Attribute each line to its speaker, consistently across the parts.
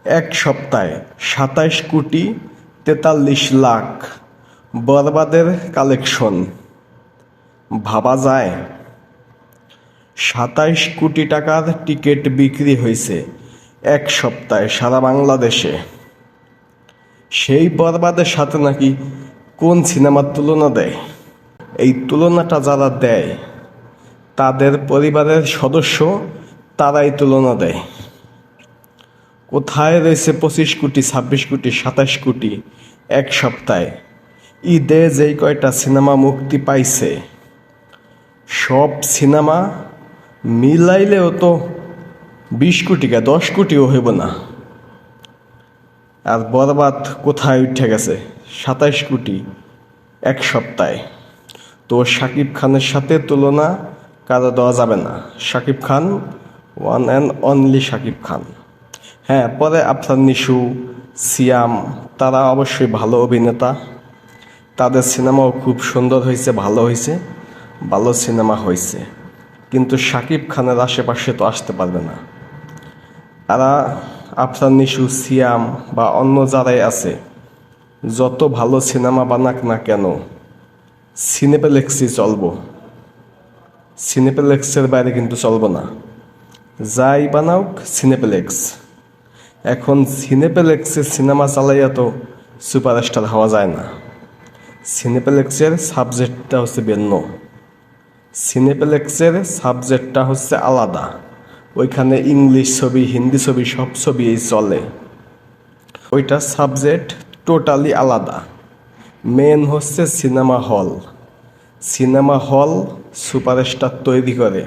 Speaker 1: এক সপ্তাহে ২৭,৪৩,০০,০০০ বরবাদের কালেকশন। ভাবা যায় ২৭ কোটি টাকার টিকিট বিক্রি হয়েছে এক সপ্তাহে সারা বাংলাদেশে। সেই বরবাদের সাথে নাকি কোন সিনেমার তুলনা দেয়? এই তুলনাটা যারা দেয় তাদের পরিবারের সদস্য, তারাই তুলনা দেয়। কোথায় রয়েছে ২৫ কোটি, ২৬ কোটি, ২৭ কোটি এক সপ্তাহে? ঈদে যেই কয়টা সিনেমা মুক্তি পাইছে সব সিনেমা মিলাইলেও তো ২০ কোটি ১০ কোটিও হইব না। আর বরবাদ কোথায় উঠে গেছে ২৭ কোটি এক সপ্তাহে। তো শাকিব খানের সাথে তুলনা কারো দেওয়া যাবে না। Shakib Khan one and only Shakib Khan. হ্যাঁ, পরে আফরান নিশু, সিয়াম, তারা অবশ্যই ভালো অভিনেতা, তাদের সিনেমাও খুব সুন্দর হয়েছে, ভালো হয়েছে, ভালো সিনেমা হয়েছে। কিন্তু শাকিব খানের আশেপাশে তো আসতে পারবে না। তারা আফরান নিশু, সিয়াম বা অন্য যারাই আছে, যত ভালো সিনেমা বানাক না কেন সিনেপ্লেক্সই চলবো। সিনেপ্লেক্সের বাইরে কিন্তু চলবো না। যাই বানাওক সিনেপ্লেক্স। এখন সিনেপ্লেক্সে সিনেমা চালাইয়া তো সুপারস্টার হওয়া যায় না। সিনেপ্লেক্সের সাবজেক্টটা হচ্ছে ভিন্ন। সিনেপ্লেক্সের সাবজেক্টটা হচ্ছে আলাদা। ওইখানে ইংলিশ ছবি, হিন্দি ছবি, সব ছবিই চলে। ওইটা সাবজেক্ট টোটালি আলাদা। মেন হচ্ছে cinema hall. Cinema hall superstar তৈরি করে,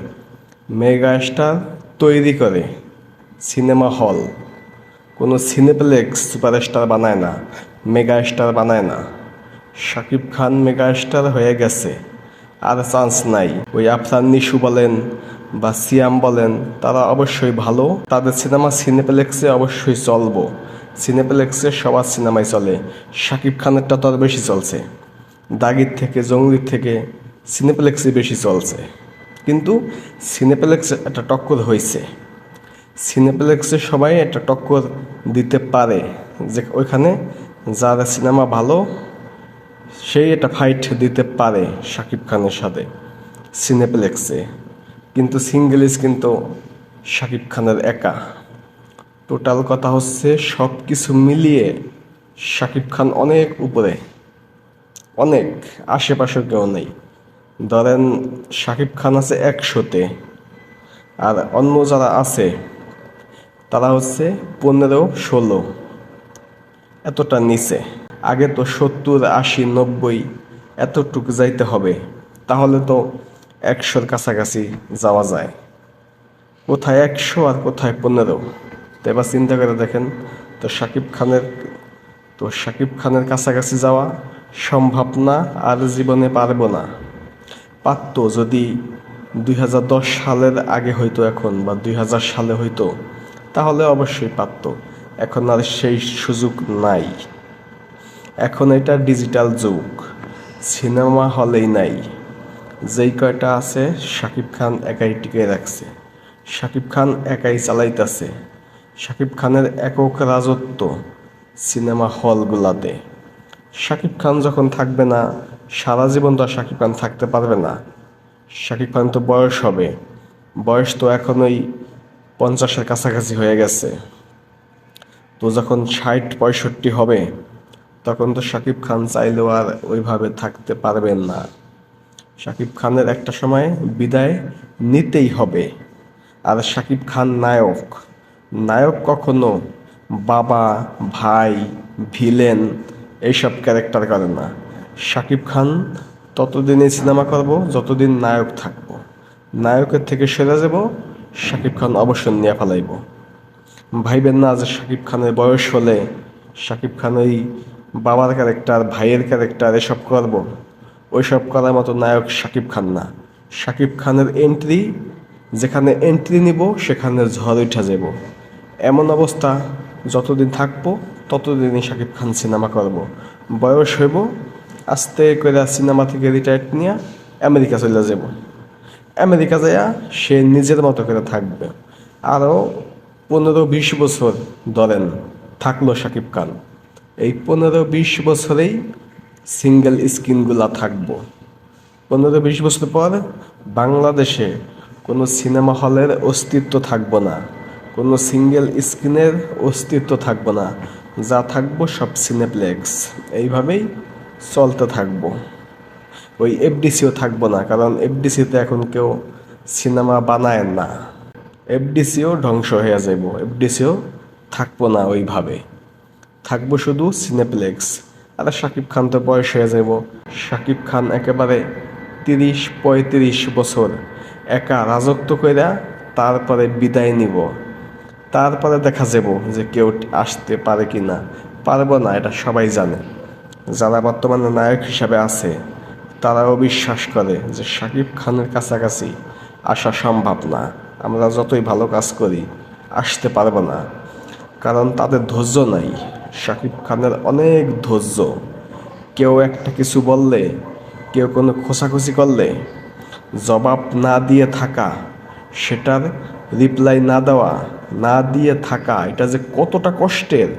Speaker 1: মেগা স্টার তৈরি করে সিনেমা হল। কোনো সিনেপ্লেক্স সুপারস্টার বানায় না, মেগা স্টার বানায় না। শাকিব খান মেগা স্টার হয়ে গেছে, আর চান্স নাই। ওই আফরান নিশু বলেন বা সিয়াম বলেন, তারা অবশ্যই ভালো, তাদের সিনেমা সিনেপ্লেক্সে অবশ্যই চলবো। সিনেপ্লেক্সে সবার সিনেমাই চলে। শাকিব খানেরটা তো আর বেশি চলছে, দাগির থেকে, জঙ্গলির থেকে সিনেপ্লেক্সে বেশি চলছে। কিন্তু সিনেপ্লেক্সে একটা টক্কর হয়েছে। সিনেপ্লেক্সে সবাই একটা টক্কর দিতে পারে, যে ওইখানে যারা সিনেমা ভালো সেই একটা ফাইট দিতে পারে শাকিব খানের সাথে সিনেপ্লেক্সে। কিন্তু সিঙ্গেলিস কিন্তু শাকিব খানের একা। টোটাল কথা হচ্ছে সব কিছু মিলিয়ে শাকিব খান অনেক উপরে, অনেক, আশেপাশে কেউ নেই। ধরেন শাকিব খান আছে ১০০-তে, আর অন্য যারা আছে তারা হচ্ছে ১৫-১৬, এতটা নিচে। আগে তো ৭০, ৮০, ৯০ এতটুকু যাইতে হবে, তাহলে তো ১০০-র কাছাকাছি যাওয়া যায়। কোথায় ১০০ আর কোথায় ১৫? তো এবার চিন্তা করে দেখেন, তো শাকিব খানের কাছাকাছি যাওয়া সম্ভব না, আর জীবনে পারবো না। পারত যদি ২০১০ সালের আগে হইতো এখন, বা ২০০০ সালে হইতো, তাহলে অবশ্যই পারত। এখন আর সেই সুযোগ নাই। এখন এটা ডিজিটাল যুগ, সিনেমা হলেই নাই। যেই কয়টা আছে শাকিব খান একাই টিকে রাখছে, শাকিব খান একাই চালাইতেছে। শাকিব খানের একক রাজত্ব সিনেমা হলগুলাতে। শাকিব খান যখন থাকবে না, সারা জীবন তো আর শাকিব খান থাকতে পারবে না। শাকিব খান তো বয়স হবে, বয়স তো এখন ওই ৫০-এর কাছাকাছি হয়ে গেছে। তো যখন ৬০-৬৫ হবে, তখন তো শাকিব খান চাইলেও আর ওইভাবে থাকতে পারবেন না। শাকিব খানের একটা সময় বিদায় নিতেই হবে। আর শাকিব খান নায়ক, নায়ক কখনো বাবা, ভাই, ভিলেন এইসব ক্যারেক্টার করে না। শাকিব খান ততদিনই সিনেমা করব যতদিন নায়ক থাকবো। নায়কের থেকে সরে যাব, শাকিব খান অবসর নিয়ে ফেলাইব। ভাইবেন না যে শাকিব খানের বয়স হলে শাকিব খান ওই বাবার ক্যারেক্টার, ভাইয়ের ক্যারেক্টার এসব করব। ওইসব করার মতো নায়ক শাকিব খান না। শাকিব খানের এন্ট্রি, যেখানে এন্ট্রি নিব সেখানে ঝড় উঠা যাব। এমন অবস্থা, যতদিন থাকবো ততদিনই শাকিব খান সিনেমা করব। বয়স হইব, আস্তে করে সিনেমা থেকে রিটায়ার্ড নিয়ে আমেরিকা চলে যাব। আমেরিকা যাইয়া সে নিজের মতো করে থাকবে। আরও 15-20 বছর ধরেন থাকলো শাকিব খান, এই 15-20 বছরেই সিঙ্গেল স্ক্রিনগুলা থাকবো। 15-20 বছর পর বাংলাদেশে কোনো সিনেমা হলের অস্তিত্ব থাকবো না, কোনো সিঙ্গেল স্ক্রিনের অস্তিত্ব থাকবো না, যা থাকবো সব সিনেপ্লেক্স। এইভাবেই চলতে থাকবো। ওই এফডিসিও থাকবো না, কারণ এফডিসিতে এখন কেউ সিনেমা বানায় না। এফডিসিও ধ্বংস হয়ে যাব, এফডিসিও থাকবো না ওইভাবে, থাকবো শুধু সিনেপ্লেক্স। আর শাকিব খান তো বয়স হয়ে যাব, শাকিব খান একেবারে 30-35 বছর একা রাজত্ব কইরা তারপরে বিদায় নিব, তারপরে দেখা যাব যে কেউ আসতে পারে কি না। পারবো না, এটা সবাই জানে। যারা বর্তমানে নায়ক হিসাবে আছে তারাও বিশ্বাস করে যে শাকিব খানের কাছাকাছি আসা সম্ভব না, আমরা যতই ভালো কাজ করি আসতে পারবো না, কারণ তাদের ধৈর্য নাই। শাকিব খানের অনেক ধৈর্য। কেউ একটা কিছু বললে, কেউ কোনো খোঁচাখুচি করলে জবাব না দিয়ে থাকা, সেটার রিপ্লাই না দেওয়া, না দিয়ে থাকা, এটা যে কতটা কষ্টের,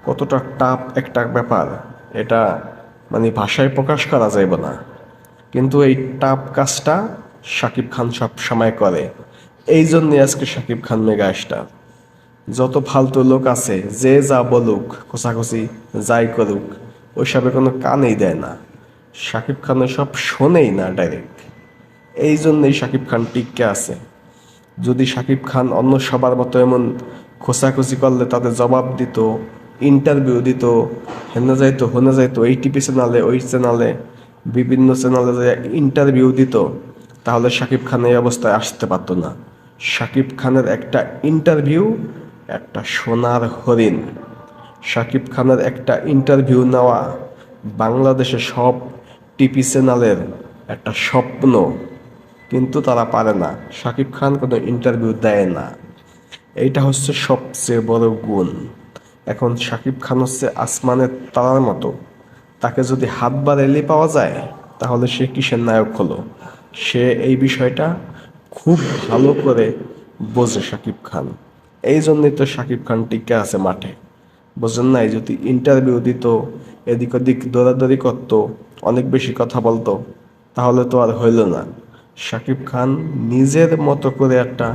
Speaker 1: কতটা টাফ একটা ব্যাপার, এটা মানে ভাষায় প্রকাশ করা যাবে না। কিন্তু এই টাফ কাজটা শাকিব খান সব সময় করে। এই জন্যে আজকে শাকিব খান মেগা স্টার। যত ফালতু লোক আছে যে যা বলুক, খোঁচাখুচি যাই করুক, ওইসবে কোনো কানেই দেয় না। শাকিব খানের সব শোনেই না ডাইরেক্ট। এই জন্যই শাকিব খান টিকে আছে। যদি শাকিব খান অন্য সবার মতো এমন খোঁচাখুচি করলে তাদের জবাব দিত, ইন্টারভিউ দিত, হেনে যাইতো হনে যাইতো, এই টিভি চ্যানেলে ওই চ্যানেলে বিভিন্ন চ্যানেলে যে ইন্টারভিউ দিত, তাহলে শাকিব খান এই অবস্থায় আসতে পারতো না। শাকিব খানের একটা ইন্টারভিউ একটা সোনার হরিণ। শাকিব খানের একটা ইন্টারভিউ নেওয়া বাংলাদেশের সব টিভি চ্যানেলের একটা স্বপ্ন, কিন্তু তারা পারে না। শাকিব খান কোনো ইন্টারভিউ দেয় না, এইটা হচ্ছে সবচেয়ে বড় গুণ। এখন শাকিব খান হচ্ছে আসমানের তারার মতো, তাকে যদি হাত বাড়াইলে পাওয়া যায় তাহলে সে কিসের নায়ক হলো। সে এই বিষয়টা খুব ভালো করে বোঝে শাকিব খান। এই জন্যই তো শাকিব খান টিকে আছে মাঠে। বোঝেন নাই? যদি ইন্টারভিউ দিত, এদিক ওদিক দৌড়াদৌড়ি করতো, অনেক বেশি কথা বলতো, তাহলে তো আর হইল না। শাকিব খান নিজের মতো করে একটা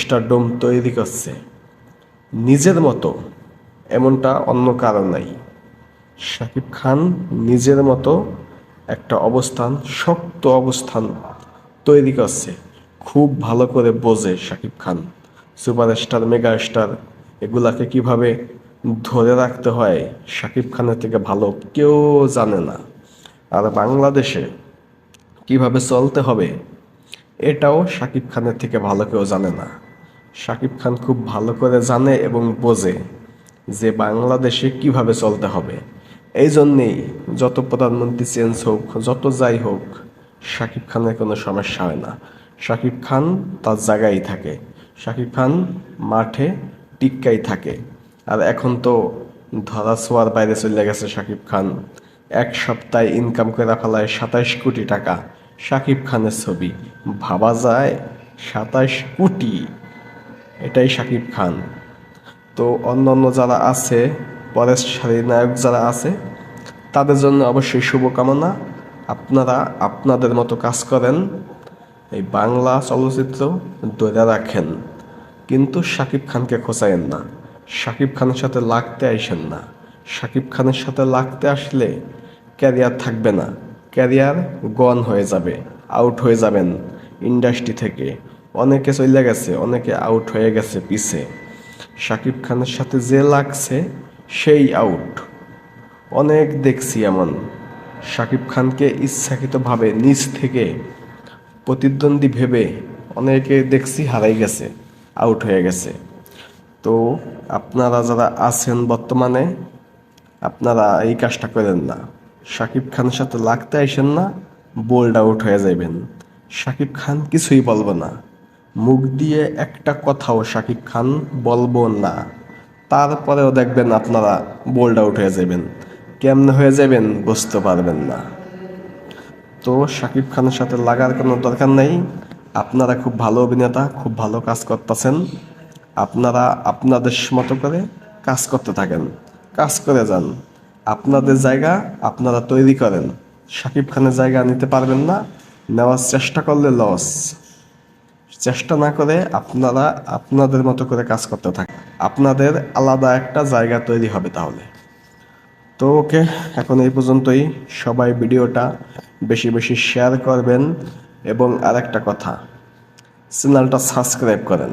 Speaker 1: স্টারডম তৈরি করছে, নিজের মতো, এমনটা অন্য কারো নাই। শাকিব খান নিজের মতো একটা অবস্থান, শক্ত অবস্থান তৈরি করছে। খুব ভালো করে বোঝে Shakib Khan superstar, mega star এগুলাকে কিভাবে ধরে রাখতে হয়, শাকিব খানের থেকে ভালো কেউ জানে না। আর বাংলাদেশে কিভাবে চলতে হবে এটাও শাকিব খানের থেকে ভালো কেউ জানে না। শাকিব খান খুব ভালো করে জানে এবং বোঝে যে বাংলাদেশে কিভাবে চলতে হবে। এই জন্যেই যত প্রধানমন্ত্রী চেঞ্জ হোক, যত যাই হোক, শাকিব খানের কোনো সমস্যা হয় না। শাকিব খান তার জায়গায় থাকে, শাকিব খান মাঠে টিক্কাই থাকে। আর এখন তো ধরা ছোঁয়ার বাইরে চলে গেছে শাকিব খান। এক সপ্তাহে ইনকাম করে ফেলায় 27 কোটি টাকা শাকিব খানের ছবি। ভাবা যায় 27 কোটি, এটাই শাকিব খান। তো অন্যান্য যারা আছে, পরের সারির নায়ক যারা আছে, তাদের জন্য অবশ্যই শুভকামনা। আপনারা আপনাদের মতো কাজ করেন, এই বাংলা চলচ্চিত্র ধরে রাখেন, কিন্তু শাকিব খানকে খোঁচায়েন না, শাকিব খানের সাথে লাগতে আইসেন না। শাকিব খানের সাথে লাগতে আসলে ক্যারিয়ার থাকবে না, ক্যারিয়ার গন হয়ে যাবে, আউট হয়ে যাবেন ইন্ডাস্ট্রি থেকে। অনেকে চলে গেছে, অনেকে আউট হয়ে গেছে পিছে। শাকিব খানের সাথে যে লাগছে সেই আউট। অনেক দেখছি এমন শাকিব খানকে ইচ্ছাকৃতভাবে নিজ থেকে প্রতিদ্বন্দ্বী ভেবে অনেকে দেখছি হারাই গেছে, আউট হয়ে গেছে। তো আপনারা যারা আছেন বর্তমানে, আপনারা এই কাজটা করেন না। শাকিব খানের সাথে লাগতে আইসেন না, বোল্ড আউট হয়ে যাবেন। শাকিব খান কিছুই বলবো না, মুখ দিয়ে একটা কথাও শাকিব খান বলবো না, তারপরেও দেখবেন আপনারা বোল্ড আউট হয়ে যাবেন। কেমনে হয়ে যাবেন বুঝতে পারবেন না। তো শাকিব খানের সাথে লাগার কোনো দরকার নেই। আপনারা খুব ভালো অভিনেতা, খুব ভালো কাজ করতেছেন, আপনারা আপনাদের মতো করে কাজ করতে থাকেন, কাজ করে যান। আপনাদের জায়গা আপনারা তৈরি করেন। শাকিব খানের জায়গা নিতে পারবেন না, নেওয়ার চেষ্টা করলে লস। চেষ্টা না করে আপনারা আপনাদের মতো করে কাজ করতে থাকেন, আপনাদের আলাদা একটা জায়গা তৈরি হবে তাহলে। তো ওকে, এখন এই পর্যন্তই। সবাই ভিডিওটা বেশি বেশি শেয়ার করবেন, এবং আরেকটা কথা, চ্যানেলটা সাবস্ক্রাইব করেন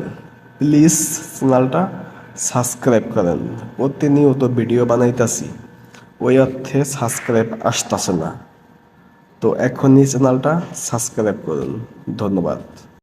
Speaker 1: প্লিজ। চ্যানেলটা সাবস্ক্রাইব করেন, প্রতিনিয়ত ভিডিও বানাইতাছি, ওই অর্থে সাবস্ক্রাইব আসতেছে না। তো এখনই চ্যানেলটা সাবস্ক্রাইব করুন। ধন্যবাদ।